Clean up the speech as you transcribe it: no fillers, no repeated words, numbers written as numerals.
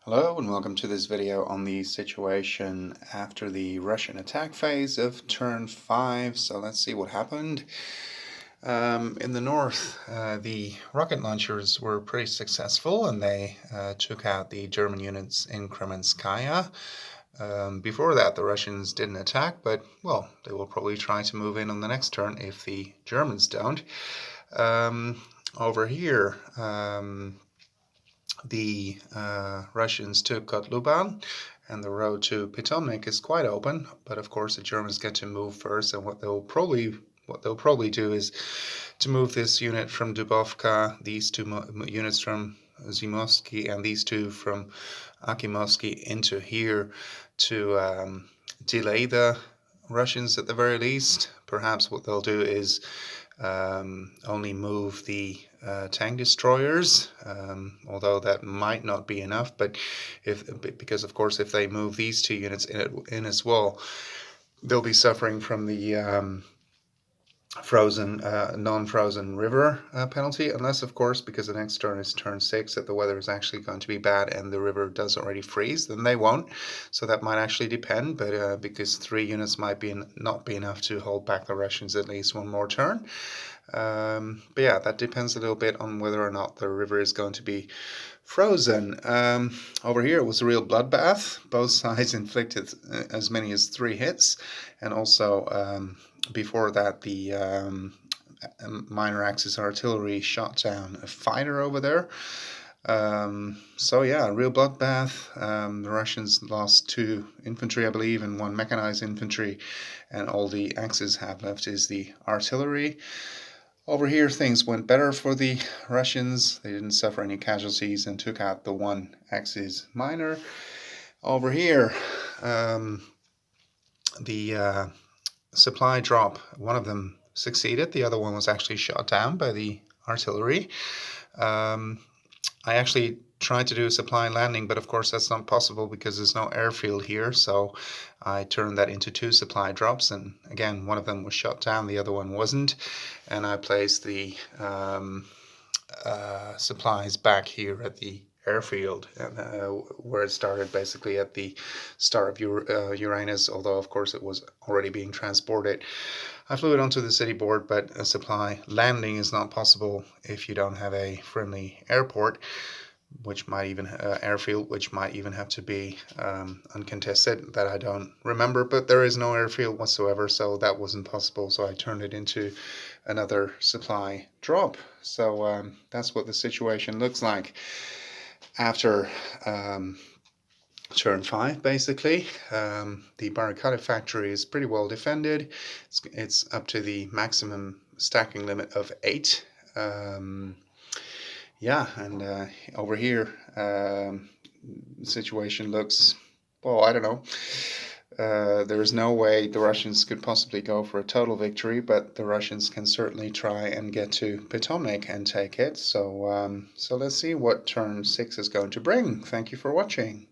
Hello and welcome to this video on the situation after the Russian attack phase of turn 5. So let's see what happened. In the north, the rocket launchers were pretty successful and they took out the German units in Kremenskaya. Before that, the Russians didn't attack, but, well, they will probably try to move in on the next turn if the Germans don't. Over here, the Russians took Kotluban, and the road to Pitomnik is quite open. But of course, the Germans get to move first, and what they'll probably do is to move this unit from Dubovka, these two units from Zimovsky, and these two from Akimovsky into here to delay the Russians at the very least. Perhaps what they'll do is only move the tank destroyers, although that might not be enough. But because of course if they move these two units in as well, they'll be suffering from the non-frozen river penalty, unless of course, because the next turn is turn 6, that the weather is actually going to be bad and the river does already freeze, then they won't. So that might actually depend, but because 3 units might not be enough to hold back the Russians at least one more turn. But yeah, that depends a little bit on whether or not the river is going to be frozen. Over here it was a real bloodbath. Both sides inflicted as many as 3 hits, and also before that the minor Axis artillery shot down a fighter over there. So yeah, real bloodbath. The Russians lost 2 infantry, I believe, and 1 mechanized infantry, and all the Axis have left is the artillery. Over here things went better for the Russians. They didn't suffer any casualties and took out the 1 Axis minor. Over here, the supply drop, one of them succeeded, the other one was actually shot down by the artillery. I actually tried to do a supply landing, but of course that's not possible because there's no airfield here, so I turned that into 2 supply drops, and again one of them was shot down, the other one wasn't, and I placed the supplies back here at the airfield, where it started basically at the start of Uranus, although of course it was already being transported. I flew it onto the city board, but a supply landing is not possible if you don't have a friendly airport, which might even airfield, which might even have to be uncontested. That I don't remember, but there is no airfield whatsoever, so that wasn't possible. So I turned it into another supply drop. So that's what the situation looks like after turn 5, basically. The barricade factory is pretty well defended. It's up to the maximum stacking limit of 8. Yeah, and over here, the situation looks, well, I don't know. There is no way the Russians could possibly go for a total victory, but the Russians can certainly try and get to Potomac and take it. So let's see what turn 6 is going to bring. Thank you for watching.